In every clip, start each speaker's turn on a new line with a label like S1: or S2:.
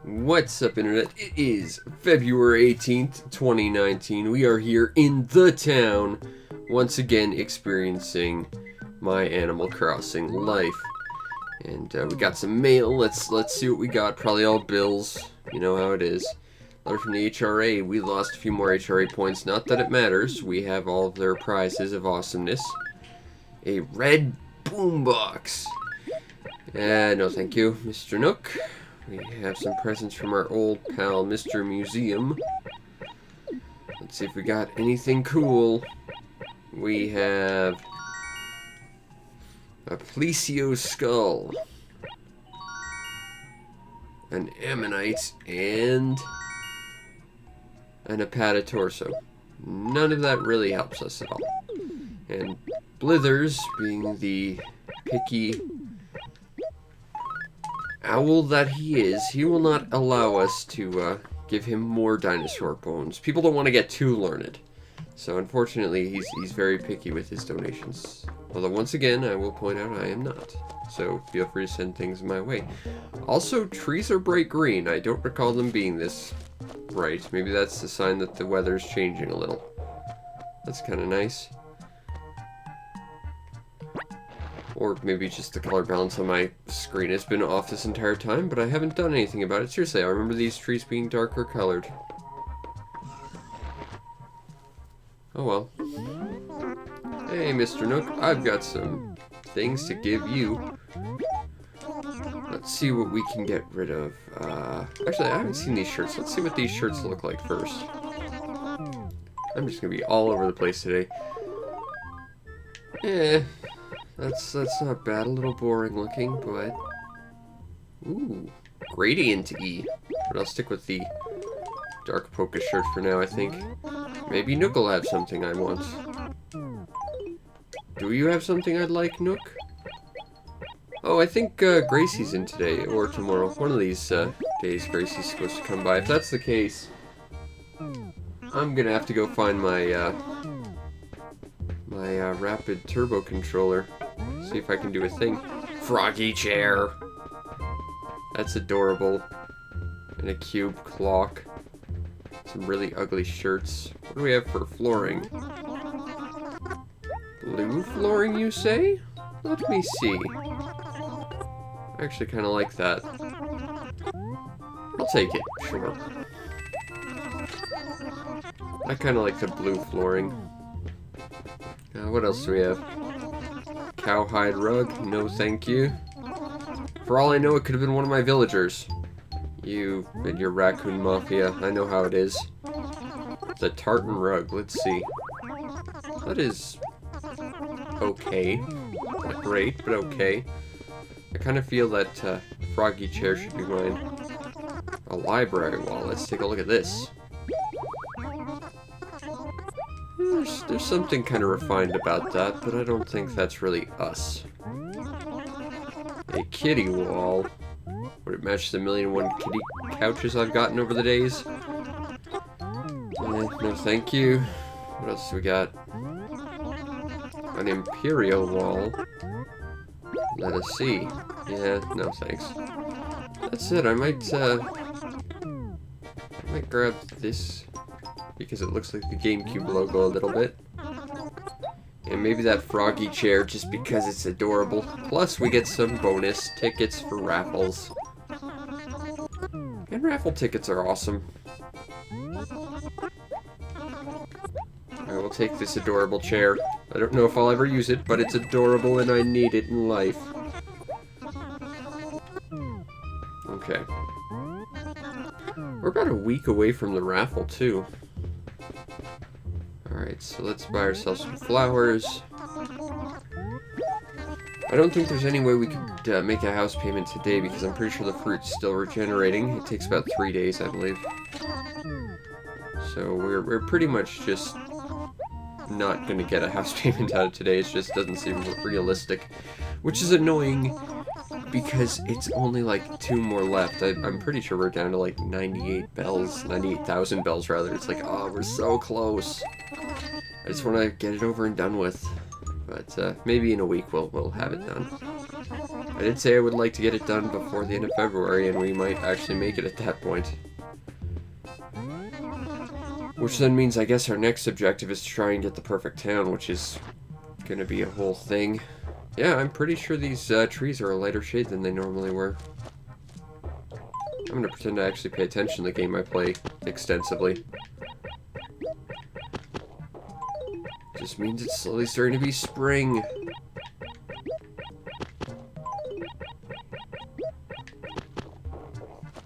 S1: What's up, Internet? It is February 18th, 2019. We are here in the town, once again experiencing my Animal Crossing life. And we got some mail. Let's see what we got. Probably all bills. You know how it is. Letter from the HRA. We lost a few more HRA points. Not that it matters. We have all of their prizes of awesomeness. A red boombox. No thank you, Mr. Nook. We have some presents from our old pal, Mr. Museum. Let's see if we got anything cool. We have a Plesio skull, an ammonite, and an apatotorso. None of that really helps us at all. And Blithers, being the picky owl that he is, he will not allow us to give him more dinosaur bones. People don't want to get too learned. So unfortunately, he's very picky with his donations. Although once again, I will point out I am not. So feel free to send things my way. Also, trees are bright green. I don't recall them being this bright. Maybe that's the sign that the weather's changing a little. That's kind of nice. Or maybe just the color balance on my screen has been off this entire time, but I haven't done anything about it. Seriously, I remember these trees being darker colored. Oh well. Hey, Mr. Nook, I've got some things to give you. Let's see what we can get rid of. Actually, I haven't seen these shirts. Let's see what these shirts look like first. I'm just gonna be all over the place today. That's not bad. A little boring looking, but ooh, gradient E. But I'll stick with the dark polka shirt for now, I think. Maybe Nook will have something I want. Do you have something I'd like, Nook? Oh, I think Gracie's in today or tomorrow. One of these days Gracie's supposed to come by. If that's the case, I'm gonna have to go find my rapid turbo controller. See if I can do a thing. Froggy chair. That's adorable. And a cube clock. Some really ugly shirts. What do we have for flooring? Blue flooring, you say? Let me see. I actually kind of like that. I'll take it, sure. I kind of like the blue flooring. What else do we have? Cowhide rug? No thank you. For all I know, it could have been one of my villagers. You and your raccoon mafia. I know how it is. The tartan rug. Let's see. That is okay. Not great, but okay. I kind of feel that froggy chair should be mine. A library wall. Let's take a look at this. There's something kind of refined about that, but I don't think that's really us. A kitty wall. Would it match the 1,000,001 kitty couches I've gotten over the days? No thank you. What else do we got? An imperial wall. Let us see. Yeah, no thanks. That's it. I might grab this because it looks like the GameCube logo a little bit. And maybe that froggy chair just because it's adorable. Plus, we get some bonus tickets for raffles. And raffle tickets are awesome. I will take this adorable chair. I don't know if I'll ever use it, but it's adorable and I need it in life. Okay. We're about a week away from the raffle, too. Alright, so let's buy ourselves some flowers. I don't think there's any way we could make a house payment today because I'm pretty sure the fruit's still regenerating. It takes about 3 days, I believe. So we're pretty much just not going to get a house payment out of today. It just doesn't seem realistic. Which is annoying because it's only like 2 more left. I'm pretty sure we're down to like 98 bells. 98,000 bells, rather. It's like, oh, we're so close. I just want to get it over and done with. But maybe in a week we'll have it done. I did say I would like to get it done before the end of February, and we might actually make it at that point. Which then means I guess our next objective is to try and get the perfect town, which is gonna be a whole thing. Yeah, I'm pretty sure these trees are a lighter shade than they normally were. I'm gonna pretend to actually pay attention to the game I play extensively. Just means it's slowly starting to be spring.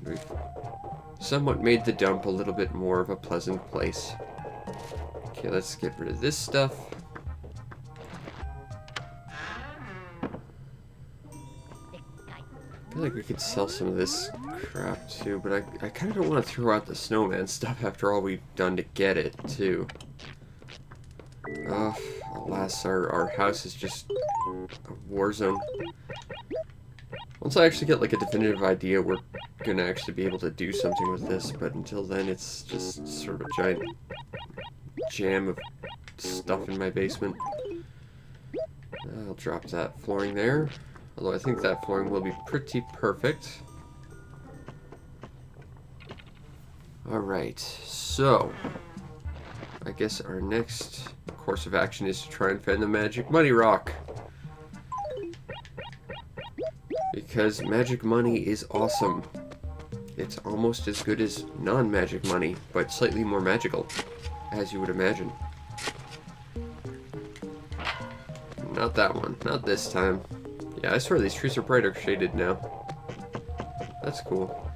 S1: We've somewhat made the dump a little bit more of a pleasant place. Okay, let's get rid of this stuff. I feel like we could sell some of this crap too, but I kind of don't want to throw out the snowman stuff after all we've done to get it too. Alas, our house is just a war zone. Once I actually get like a definitive idea, we're gonna actually be able to do something with this, but until then it's just sort of a giant jam of stuff in my basement. I'll drop that flooring there. Although I think that flooring will be pretty perfect. Alright, so I guess our next course of action is to try and find the magic money rock. Because magic money is awesome. It's almost as good as non-magic money, but slightly more magical, as you would imagine. Not that one, not this time. Yeah, I swear these trees are brighter shaded now. That's cool.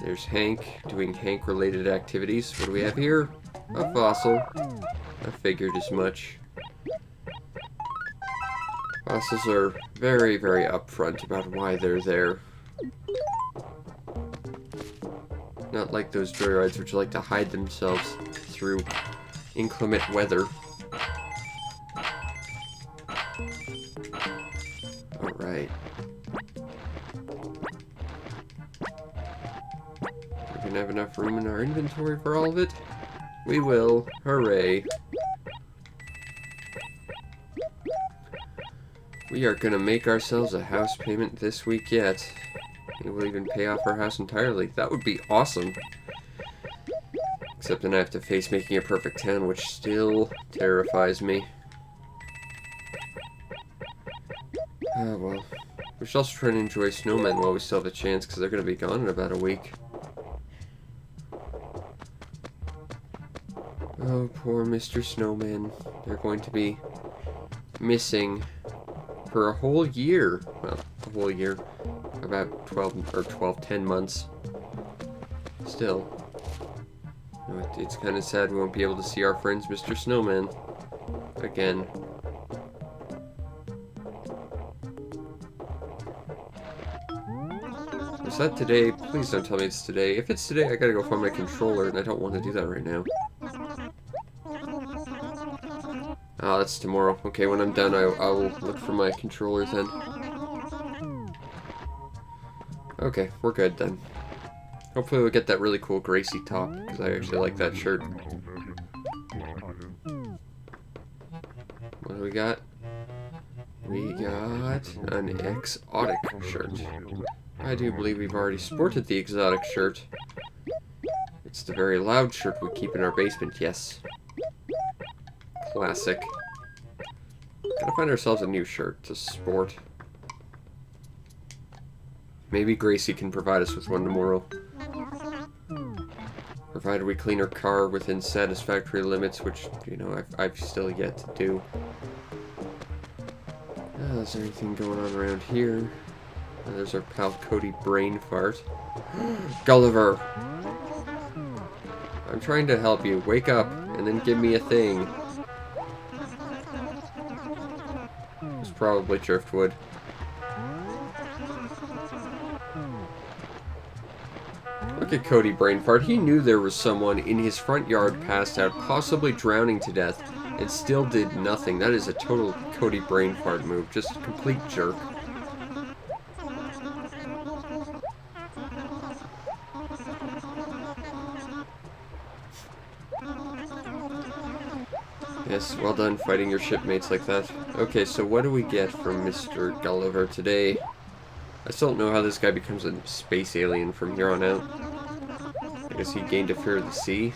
S1: There's Hank doing Hank-related activities. What do we have here? A fossil. I figured as much. Fossils are very, very upfront about why they're there. Not like those droids which like to hide themselves through inclement weather. Alright. We're gonna have enough room in our inventory for all of it? We will. Hooray. We are gonna make ourselves a house payment this week yet. Maybe we'll even pay off our house entirely. That would be awesome. Except then I have to face making a perfect town, which still terrifies me. Ah, well. We should also try and enjoy snowmen while we still have a chance, because they're going to be gone in about a week. Oh, poor Mr. Snowman. They're going to be missing for a whole year. Well, a whole year. About 10 months. Still. You know, it's kind of sad we won't be able to see our friends Mr. Snowman again. Is that today? Please don't tell me it's today. If it's today, I gotta go find my controller, and I don't want to do that right now. Ah, that's tomorrow. Okay, when I'm done, I'll look for my controller then. Okay, we're good then. Hopefully we'll get that really cool Gracie top, because I actually like that shirt. What do we got? We got an exotic shirt. I do believe we've already sported the exotic shirt. It's the very loud shirt we keep in our basement, yes. Classic. Gotta find ourselves a new shirt to sport. Maybe Gracie can provide us with one tomorrow. Provided we clean her car within satisfactory limits, which, you know, I've still yet to do. Is there anything going on around here? There's our pal Kody Brainfart. Gulliver! I'm trying to help you. Wake up, and then give me a thing. It's probably driftwood. Look at Kody Brainfart. He knew there was someone in his front yard passed out, possibly drowning to death, and still did nothing. That is a total Kody Brainfart move. Just a complete jerk. Yes, well done fighting your shipmates like that. Okay, so what do we get from Mr. Gulliver today? I still don't know how this guy becomes a space alien from here on out. I guess he gained a fear of the sea.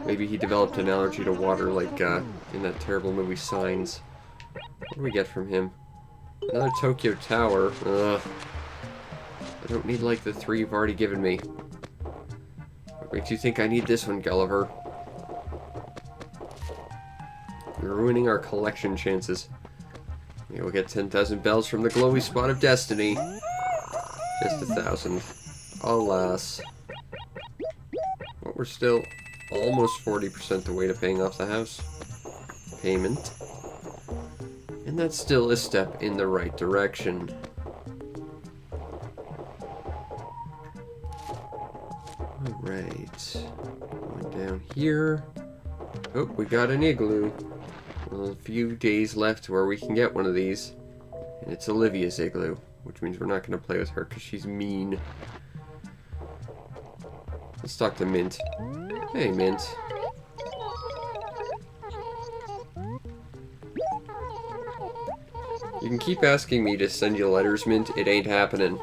S1: Maybe he developed an allergy to water like in that terrible movie Signs. What do we get from him? Another Tokyo Tower. Ugh. I don't need like the 3 you've already given me. What makes you think I need this one, Gulliver? You're ruining our collection chances. We'll get 10,000 bells from the glowy spot of destiny. Just 1,000. Alas. But we're still almost 40% the way to paying off the house payment. And that's still a step in the right direction. Alright. Going down here. Oh, we got an igloo. Well, a few days left where we can get one of these. And it's Olivia's igloo, which means we're not going to play with her because she's mean. Let's talk to Mint. Hey, Mint. You can keep asking me to send you letters, Mint. It ain't happening.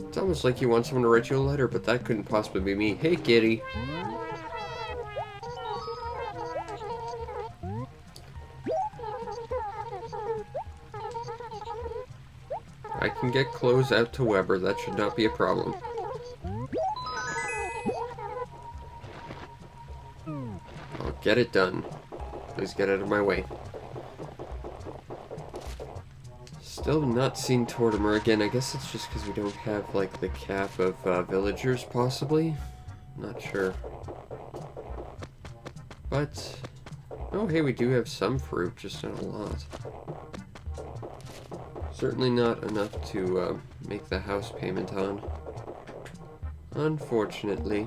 S1: It's almost like you want someone to write you a letter, but that couldn't possibly be me. Hey, kitty. I can get clothes out to Weber. That should not be a problem. I'll get it done. Please get out of my way. Still not seen Tortimer again. I guess it's just because we don't have, like, the cap of villagers, possibly? Not sure. But... oh, hey, we do have some fruit, just not a lot. Certainly not enough to make the house payment on. Unfortunately.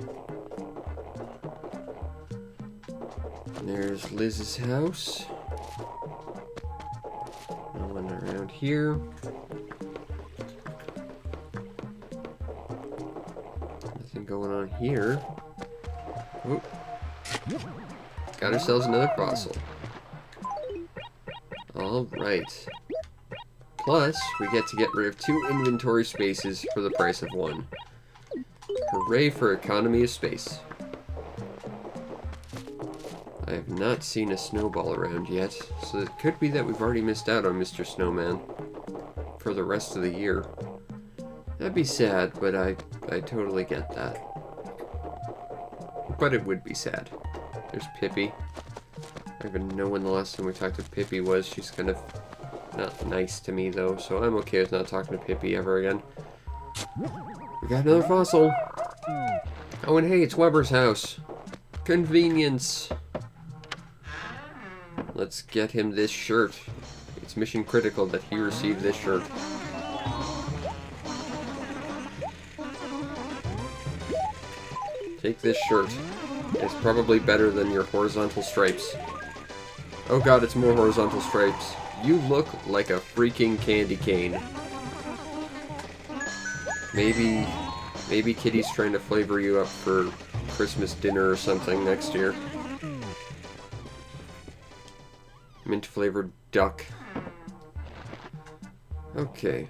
S1: There's Liz's house. No one around here. Nothing going on here. Oh. Got ourselves another fossil. Alright. Plus, we get to get rid of 2 inventory spaces for the price of 1. Hooray for economy of space. I have not seen a snowball around yet, so it could be that we've already missed out on Mr. Snowman for the rest of the year. That'd be sad, but I totally get that. But it would be sad. There's Pippi. I don't even know when the last time we talked to Pippi was. She's kind of not nice to me, though, so I'm okay with not talking to Pippi ever again. We got another fossil. Oh, and hey, it's Weber's house. Convenience. Let's get him this shirt. It's mission critical that he receive this shirt. Take this shirt. It's probably better than your horizontal stripes. Oh god, it's more horizontal stripes. You look like a freaking candy cane. Maybe Kitty's trying to flavor you up for Christmas dinner or something next year. Mint flavored duck. Okay.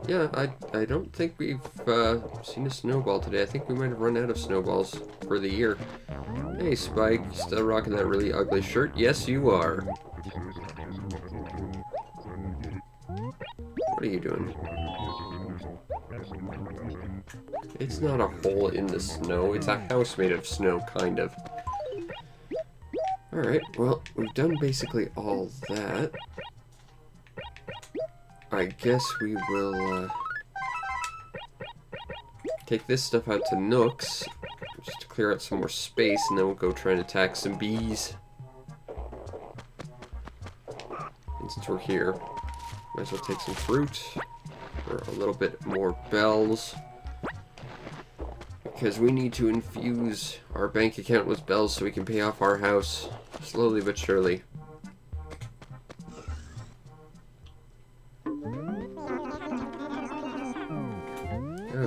S1: Yeah, I don't think we've seen a snowball today. I think we might have run out of snowballs for the year. Hey Spike, you still rocking that really ugly shirt? Yes, you are. What are you doing? It's not a hole in the snow. It's a house made of snow, kind of. Alright, well, we've done basically all that. I guess we will take this stuff out to Nook's, just to clear out some more space, and then we'll go try and attack some bees. And since we're here, might as well take some fruit, or a little bit more bells, because we need to infuse our bank account with bells so we can pay off our house, slowly but surely.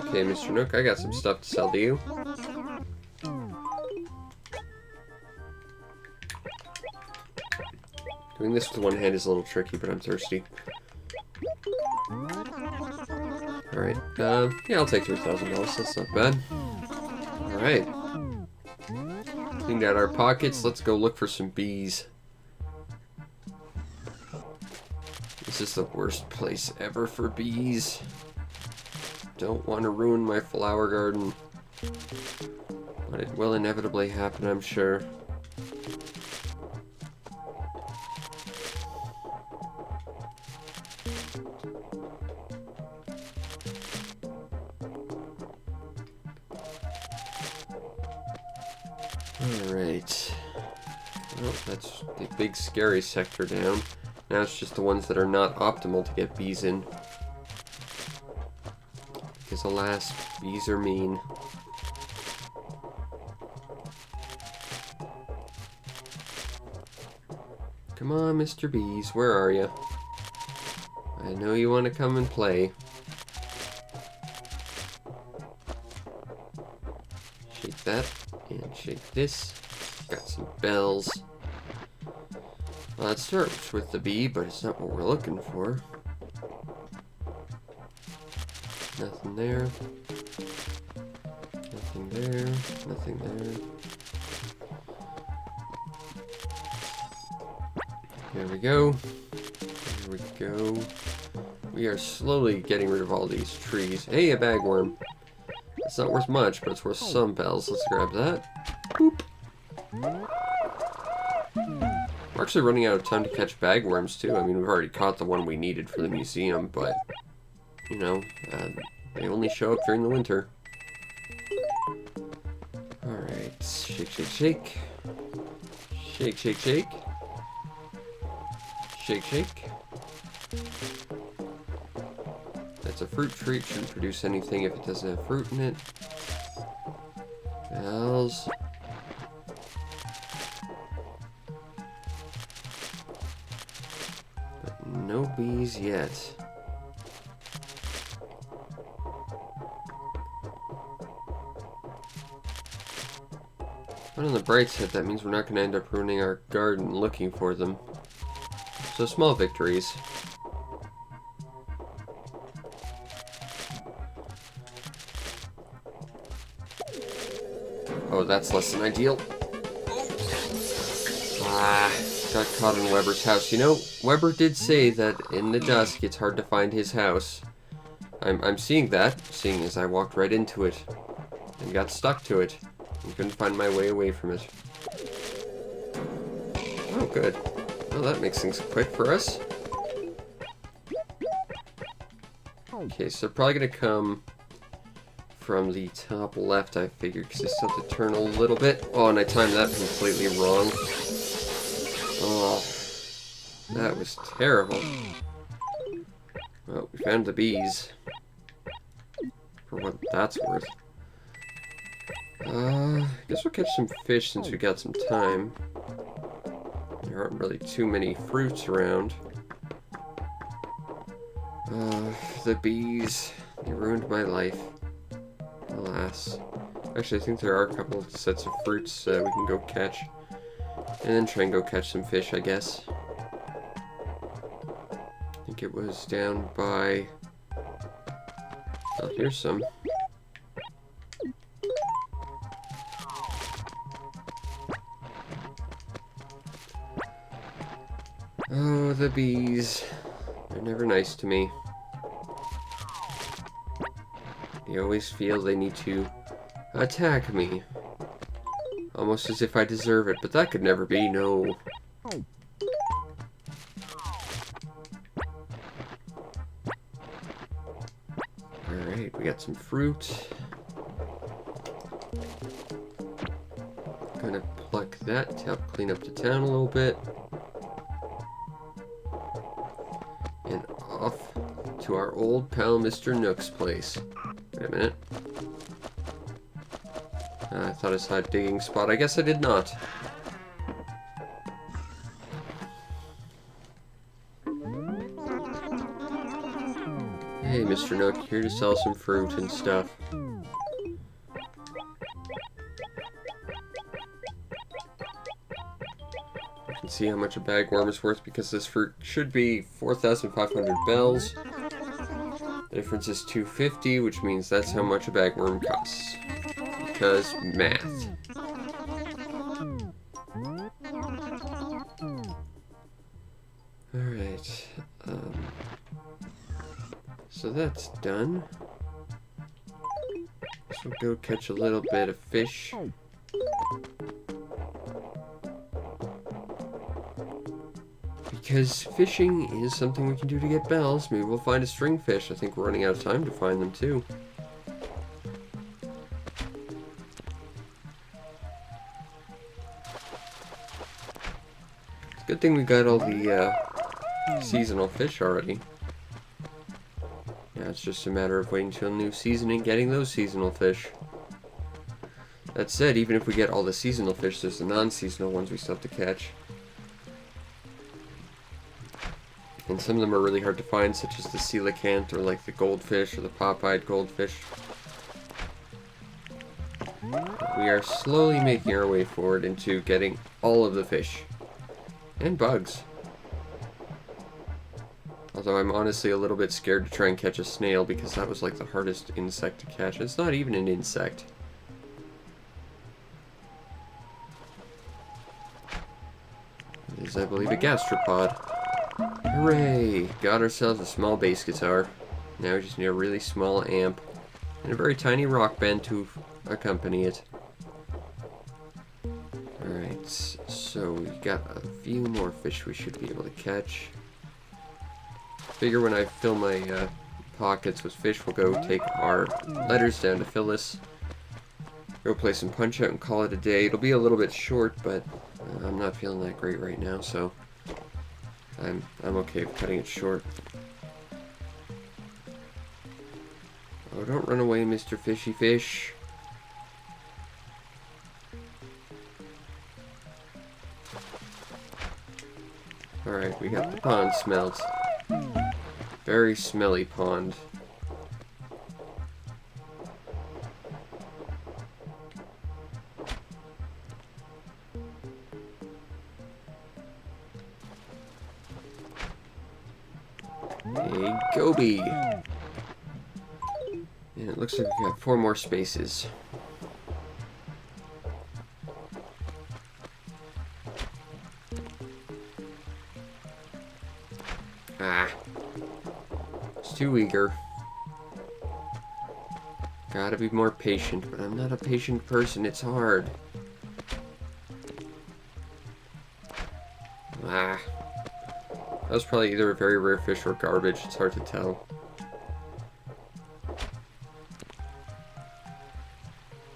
S1: Okay, Mr. Nook, I got some stuff to sell to you. Doing this with one hand is a little tricky, but I'm thirsty. Alright, yeah, I'll take $3,000. That's not bad. Alright. Cleaned out our pockets. Let's go look for some bees. This is the worst place ever for bees. Don't want to ruin my flower garden. But it will inevitably happen, I'm sure. Alright. Well, that's the big scary sector down. Now it's just the ones that are not optimal to get bees in. Because alas, bees are mean. Come on, Mr. Bees, where are you? I know you want to come and play. Shake that, and shake this. Got some bells. Well, that starts with the bee, but it's not what we're looking for. Nothing there. Nothing there. Nothing there. There we go. There we go. We are slowly getting rid of all these trees. Hey, a bagworm. It's not worth much, but it's worth some bells. Let's grab that. Boop. We're actually running out of time to catch bagworms, too. I mean, we've already caught the one we needed for the museum, but, you know, they only show up during the winter. Alright, shake, shake, shake. Shake, shake, shake. Shake, shake. That's a fruit tree. It shouldn't produce anything if it doesn't have fruit in it. Bells. But no bees yet. But on the bright side, that means we're not going to end up ruining our garden looking for them. So small victories. Oh, that's less than ideal. Ah, got caught in Weber's house. You know, Weber did say that in the dusk it's hard to find his house. I'm seeing that, seeing as I walked right into it and got stuck to it and couldn't find my way away from it. Oh, good. Well, that makes things quick for us. Okay, so they're probably going to come from the top left, I figured, because they still have to turn a little bit. Oh, and I timed that completely wrong. Oh, that was terrible. Well, we found the bees. For what that's worth. I guess we'll catch some fish since we got some time. There aren't really too many fruits around. The bees. They ruined my life. Alas. Actually, I think there are a couple of sets of fruits we can go catch. And then try and go catch some fish, I guess. I think it was down by... Oh, here's some. Oh, the bees. They're never nice to me. They always feel they need to attack me. Almost as if I deserve it, but that could never be, no. Alright, we got some fruit. Gonna pluck that to help clean up the town a little bit. And off to our old pal Mr. Nook's place. Wait a minute. I thought I saw a digging spot. I guess I did not. Hey, Mr. Nook, here to sell some fruit and stuff. You can see how much a bagworm is worth because this fruit should be 4,500 bells. The difference is 250, which means that's how much a bagworm costs. Because math. Alright. So that's done. So we'll go catch a little bit of fish. Because fishing is something we can do to get bells. Maybe we'll find a stringfish. I think we're running out of time to find them too. It's a good thing we got all the seasonal fish already. Now it's just a matter of waiting till new season and getting those seasonal fish. That said, even if we get all the seasonal fish, there's the non-seasonal ones we still have to catch. And some of them are really hard to find, such as the coelacanth, or like the goldfish, or the pop-eyed goldfish. We are slowly making our way forward into getting all of the fish. And bugs. Although I'm honestly a little bit scared to try and catch a snail, because that was like the hardest insect to catch. It's not even an insect. It is, I believe, a gastropod. Hooray! Got ourselves a small bass guitar. Now we just need a really small amp and a very tiny rock band to accompany it. Alright, so we got a few more fish we should be able to catch. Figure when I fill my pockets with fish, we'll go take our letters down to Phyllis. Go play some Punch-Out and call it a day. It'll be a little bit short, but I'm not feeling that great right now, so I'm okay with cutting it short. Oh, don't run away, Mr. Fishy Fish. Alright, we got the pond smelt. Very smelly pond. A goby. And it looks like we got 4 more spaces. Ah. It's too eager. Gotta be more patient, but I'm not a patient person. It's hard. Ah. That was probably either a very rare fish or garbage. It's hard to tell.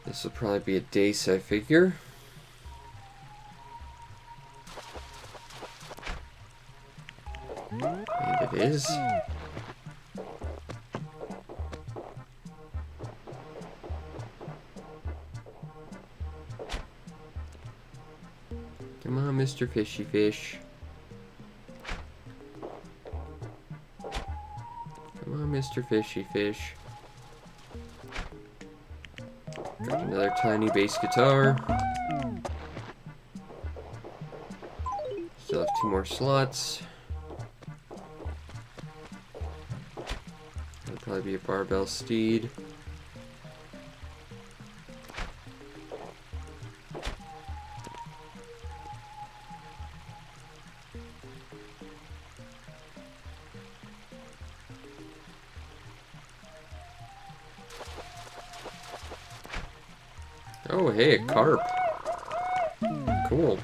S1: This will probably be a dace, I figure. And it is. Come on, Mr. Fishy Fish. Come on, Mr. Fishy Fish. Got another tiny bass guitar. Still have 2 more slots. That'll probably be a barbell steed. Oh, hey, a carp. Cool.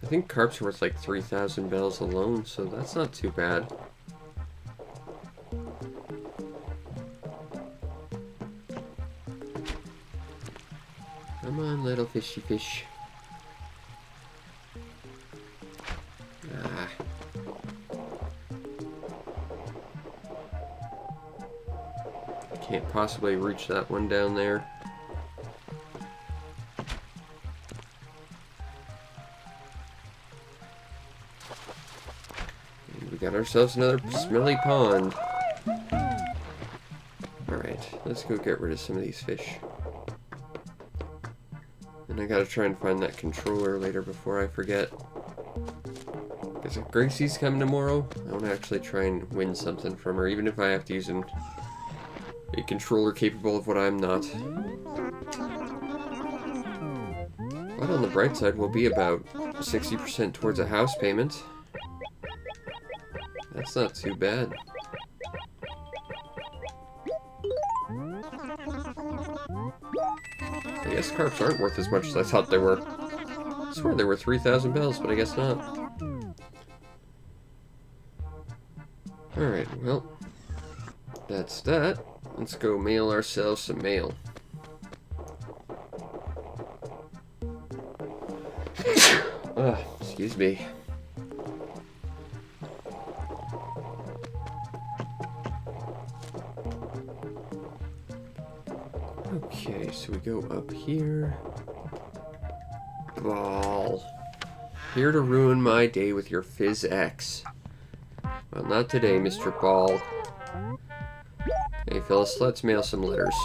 S1: I think carp's worth like 3,000 bells alone, so that's not too bad. Come on, little fishy fish. Ah. Can't possibly reach that one down there. And we got ourselves another smelly pond. Alright, let's go get rid of some of these fish. And I gotta try and find that controller later before I forget. Because if Gracie's coming tomorrow, I want to actually try and win something from her, even if I have to use a controller capable of what I'm not. But on the bright side, we'll be about 60% towards a house payment. That's not too bad. I guess carps aren't worth as much as I thought they were. I swear they were 3,000 bells, but I guess not. Alright, well, that's that. Let's go mail ourselves some mail. Excuse me. Okay, so we go up here. Ball. Here to ruin my day with your Fizz X. Well, not today, Mr. Ball. Hey, Phyllis, let's mail some letters.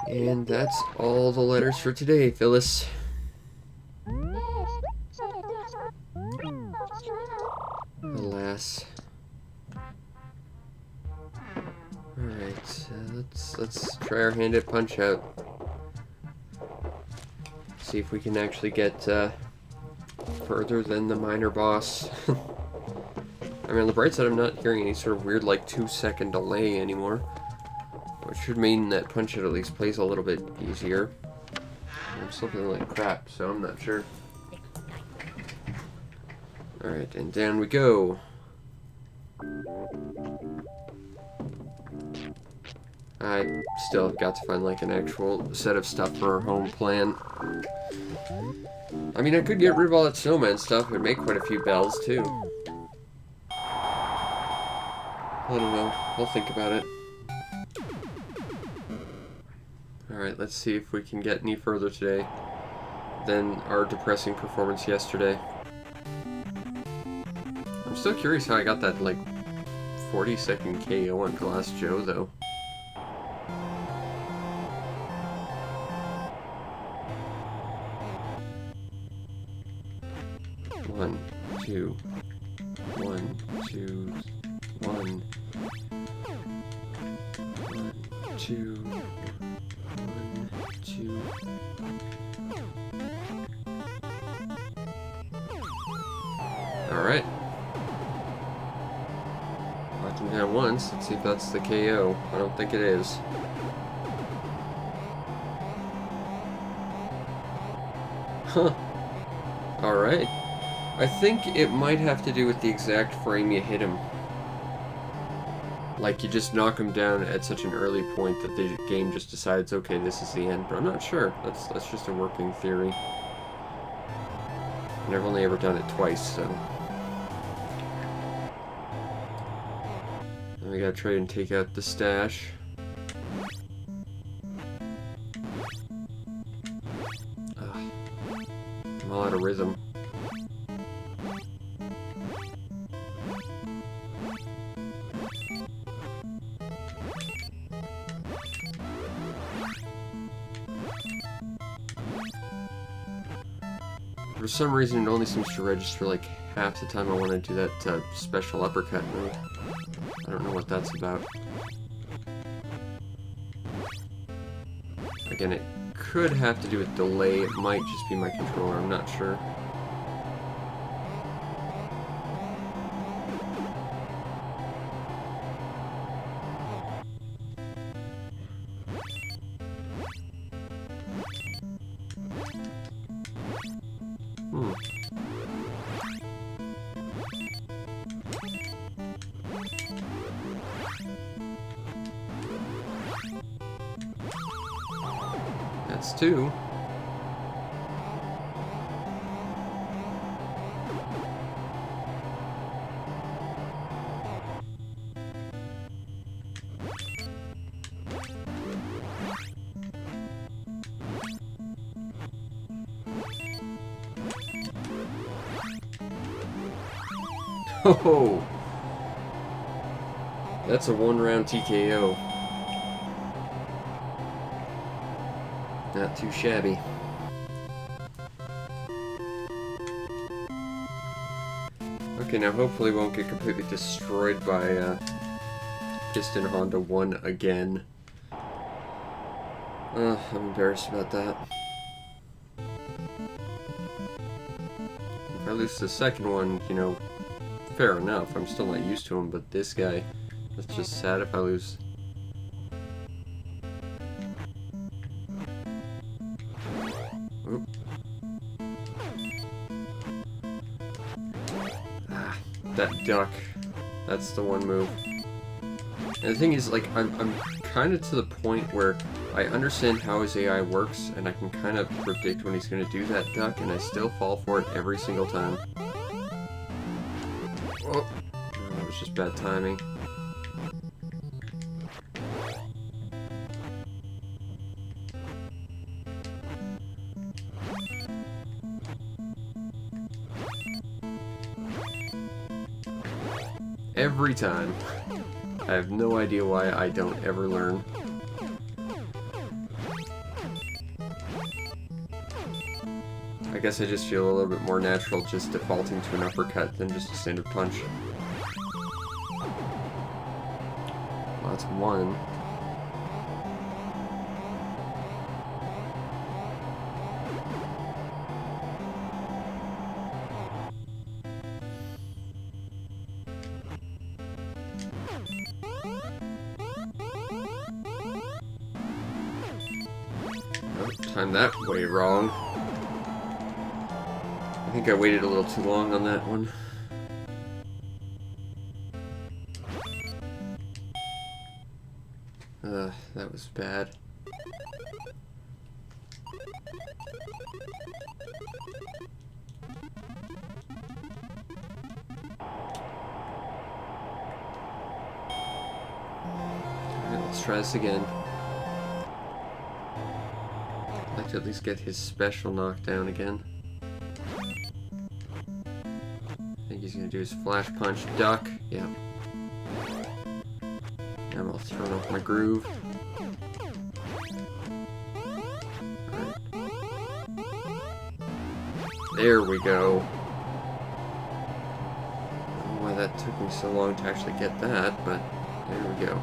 S1: And that's all the letters for today, Phyllis. Alas. Alright, let's try our hand at Punch Out. See if we can actually get further than the minor boss. I mean, on the bright side, I'm not hearing any sort of weird, like, 2-second delay anymore. Which should mean that Punch Out at least plays a little bit easier. I'm still feeling like crap, so I'm not sure. Alright, and down we go. I still have got to find, like, an actual set of stuff for our home plan. I mean, I could get rid of all that snowman stuff. It would make quite a few bells, too. I don't know. I'll think about it. Alright, let's see if we can get any further today than our depressing performance yesterday. I'm still curious how I got that, like, 40-second KO on Glass Joe, though. One, two, one, two, one, two, one, two. Alright. Knocked him down once. Let's see if that's the KO. I don't think it is. Huh. Alright. I think it might have to do with the exact frame you hit him. Like, you just knock him down at such an early point that the game just decides, okay, this is the end. But I'm not sure. That's just a working theory. And I've only ever done it twice, so... Now we gotta try and take out the stash. Ugh. I'm all out of rhythm. For some reason, it only seems to register like half the time I want to do that special uppercut move. I don't know what that's about. Again, it could have to do with delay. It might just be my controller. I'm not sure. That's two. Oh, that's a one-round TKO. Not too shabby. Okay, now hopefully we won't get completely destroyed by Piston Honda 1 again. I'm embarrassed about that. If I lose the second one, you know, fair enough. I'm still not used to him, but this guy, that's just sad if I lose. Oop. Ah, that duck. That's the one move. And the thing is, like, I'm kind of to the point where I understand how his AI works, and I can kind of predict when he's going to do that duck, and I still fall for it every single time. Oh, that was just bad timing. Every time. I have no idea why I don't ever learn. I guess I just feel a little bit more natural just defaulting to an uppercut than just a standard punch. Well, that's one. Oh, timed that way wrong. I think I waited a little too long on that one. That was bad. Alright, let's try this again. I'd like to at least get his special knockdown again. I think he's gonna do his flash punch duck. Yep. I'm all thrown off my groove. Alright. There we go. I don't know why that took me so long to actually get that, but there we go.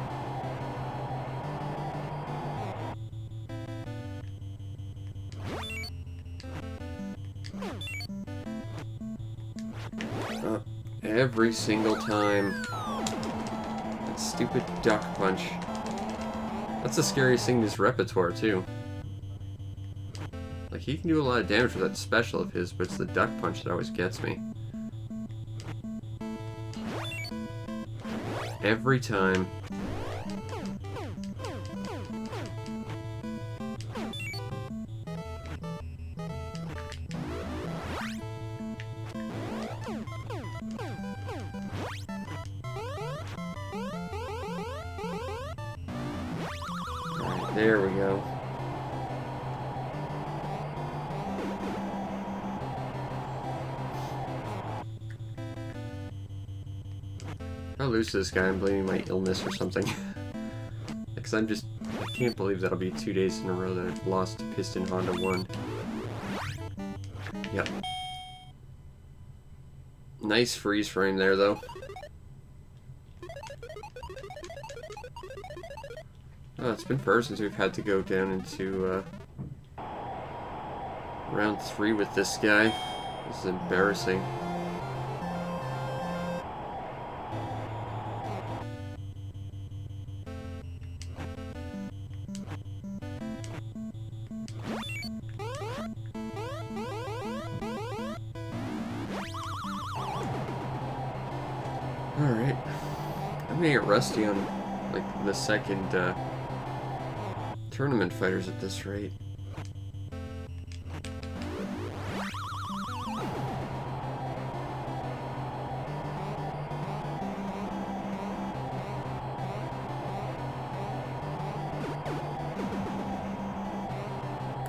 S1: Every single time. That stupid duck punch. That's the scariest thing in his repertoire, too. Like, he can do a lot of damage with that special of his, but it's the duck punch that always gets me. Every time. There we go. If I lose to this guy, I'm blaming my illness or something. Because I can't believe that'll be 2 days in a row that I've lost to Piston Honda 1. Yep. Nice freeze frame there, though. Oh, it's been forever since we've had to go down into round 3 with this guy. This is embarrassing. Alright. I'm gonna get rusty on, like, the second, tournament fighters at this rate.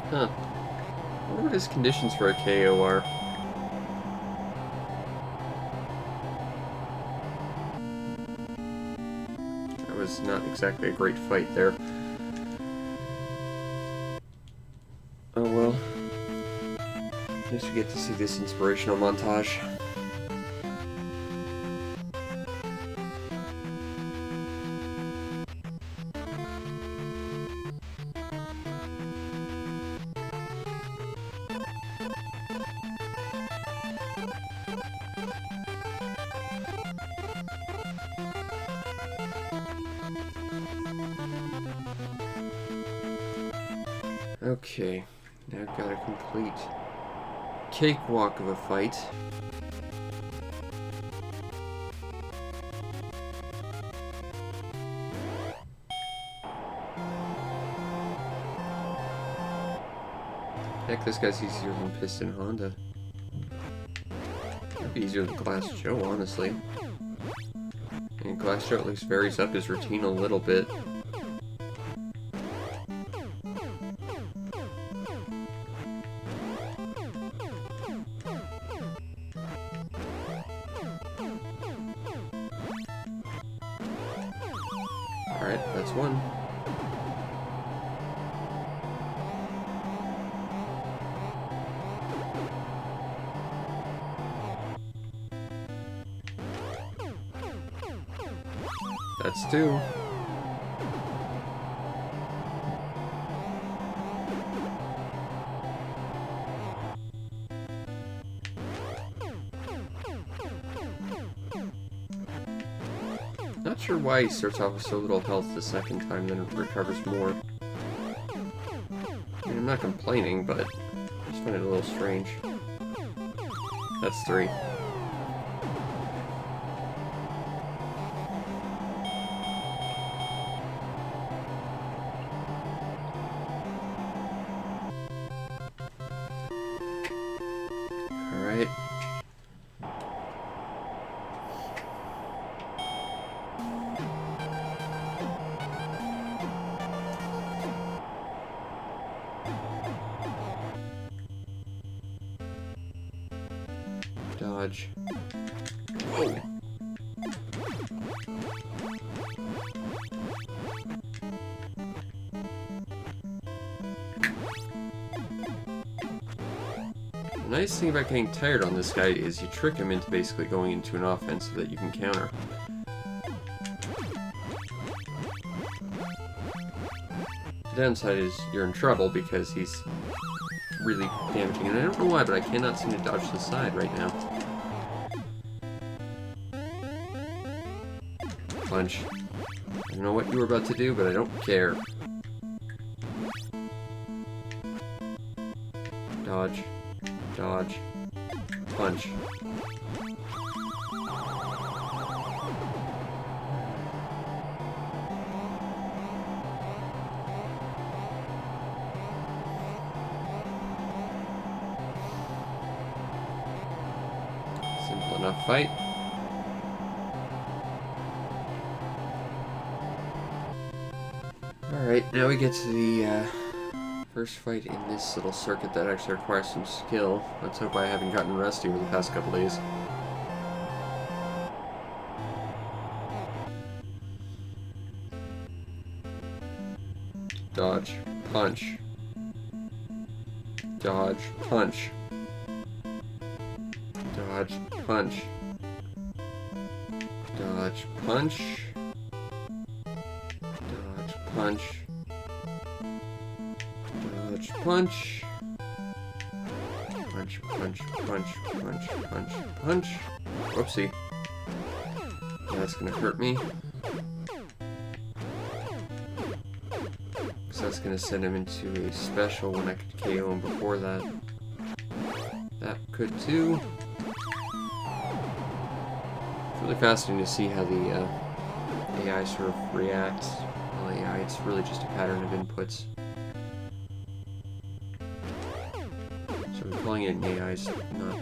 S1: Huh. I wonder what his conditions for a KO are. was not exactly a great fight there. Oh well. At least we get to see this inspirational montage. Okay, now I've got a complete cakewalk of a fight. Heck, this guy's easier than Piston Honda. Might be easier than Glass Joe, honestly. And Glass Joe at least varies up his routine a little bit. Alright, that's one. That's two. Not sure why he starts off with so little health the second time, then recovers more. I mean, I'm not complaining, but I just find it a little strange. That's three. Alright. Dodge. Whoa! The nice thing about getting tired on this guy is you trick him into basically going into an offense so that you can counter. The downside is you're in trouble because he's really damaging, and I don't know why, but I cannot seem to dodge the side right now. Punch. I don't know what you were about to do, but I don't care. Dodge. Dodge. Punch. Simple enough fight. Alright, now we get to the first fight in this little circuit that actually requires some skill. Let's hope I haven't gotten rusty over the past couple days. Dodge. Punch. Dodge. Punch. Dodge. Punch. Dodge. Punch. Dodge. Punch. Dodge. Punch. Punch. Punch. Punch. Punch. Punch. Punch. Whoopsie. That's gonna hurt me. So that's gonna send him into a special when I could KO him before that. That could too. It's really fascinating to see how the AI sort of reacts. Well, AI, it's really just a pattern of inputs. So calling it an AI is not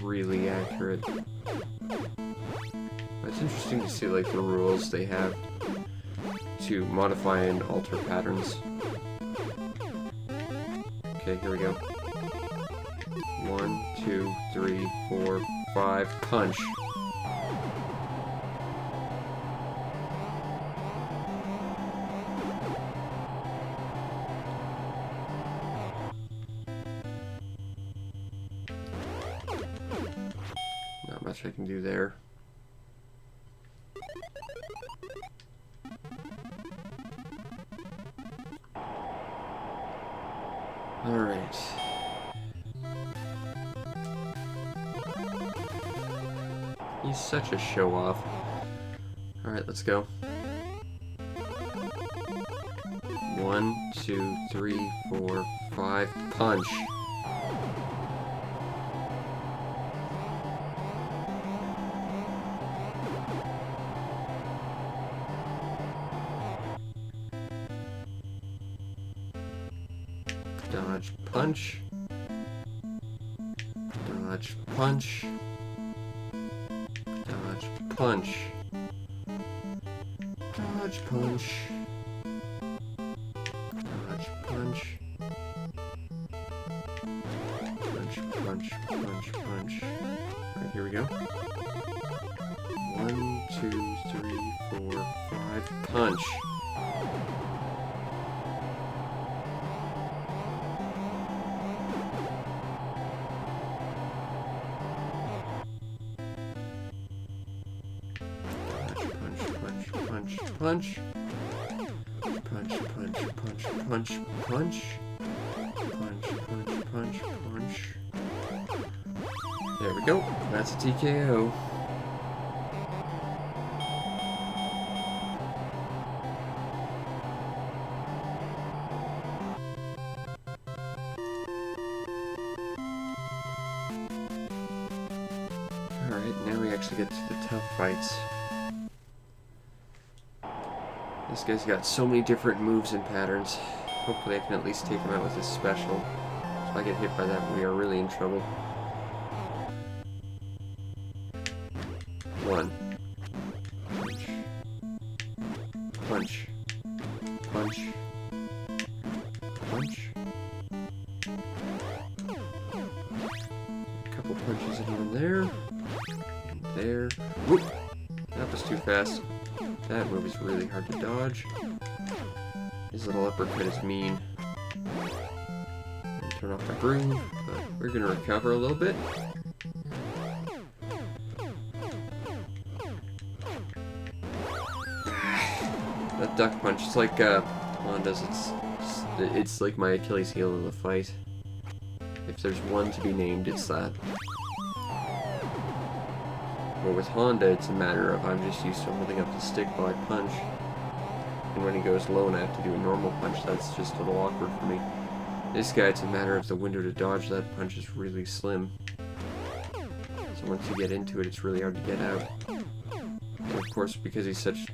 S1: really accurate. But it's interesting to see like the rules they have to modify and alter patterns. Okay, here we go. 1, 2, 3, 4, 5, punch. much I can do there. Alright. He's such a show-off. Alright, let's go. 1, 2, 3, 4, 5. Punch. Dodge, punch. Dodge, punch. Dodge, punch. Dodge, punch. Dodge, punch. Punch, punch, punch, punch. Alright, here we go. 1, 2, 3, 4, 5. Punch. Punch, punch, punch, punch, punch, punch, punch, punch, punch, punch. There we go. That's a TKO. Alright, now we actually get to the tough fights. This guy's got so many different moves and patterns. Hopefully I can at least take him out with his special. If I get hit by that, we are really in trouble. 1. Punch. Punch. Punch. A couple punches in him there. There. Whoop! That was too fast. That move is really hard to dodge. His little uppercut is mean. Turn off my broom, but we're gonna recover a little bit. That duck punch, it's like Honda's. It's like my Achilles heel in the fight. If there's one to be named, it's that. But with Honda, it's a matter of I'm just used to holding up the stick while I punch. And when he goes low and I have to do a normal punch, that's just a little awkward for me. This guy, it's a matter of the window to dodge that punch is really slim. So once you get into it, it's really hard to get out. And of course, because he's such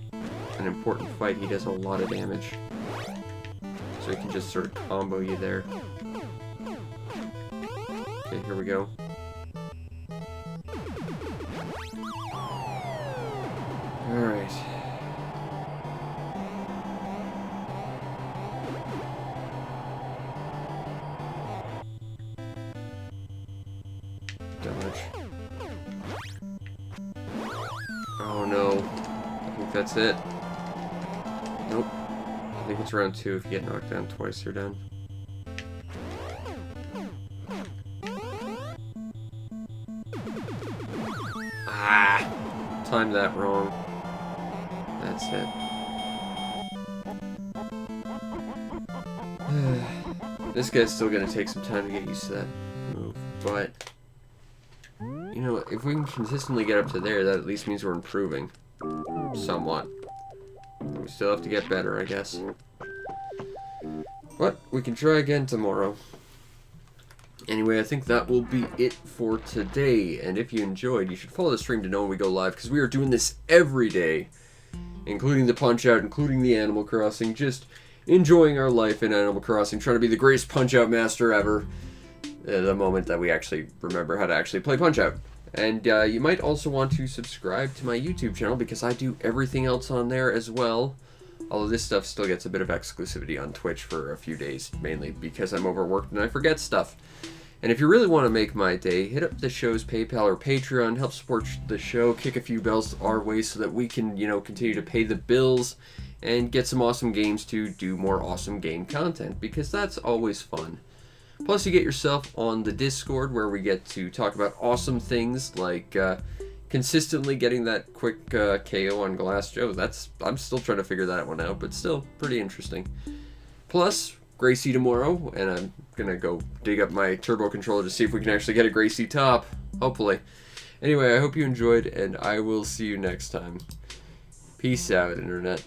S1: an important fight, he does a lot of damage. So he can just sort of combo you there. Okay, here we go. Alright. Dodge. Oh no. I think that's it. Nope. I think it's round 2. If you get knocked down twice, you're done. Ah! Timed that wrong. That's it. This guy's still gonna take some time to get used to that move, but you know, if we can consistently get up to there, that at least means we're improving somewhat. We still have to get better, I guess. But we can try again tomorrow. Anyway, I think that will be it for today. And if you enjoyed, you should follow the stream to know when we go live, because we are doing this every day, including the Punch-Out, including the Animal Crossing, just enjoying our life in Animal Crossing, trying to be the greatest Punch-Out master ever, the moment that we actually remember how to actually play Punch-Out. And you might also want to subscribe to my YouTube channel, because I do everything else on there as well. Although this stuff still gets a bit of exclusivity on Twitch for a few days, mainly because I'm overworked and I forget stuff. And if you really want to make my day, hit up the show's PayPal or Patreon, help support the show, kick a few bells our way so that we can, you know, continue to pay the bills and get some awesome games to do more awesome game content, because that's always fun. Plus, you get yourself on the Discord, where we get to talk about awesome things like consistently getting that quick KO on Glass Joe. I'm still trying to figure that one out, but still pretty interesting. Plus, Gracie tomorrow, and I'm gonna go dig up my turbo controller to see if we can actually get a Gracie top, hopefully. Anyway, I hope you enjoyed, and I will see you next time. Peace out, Internet.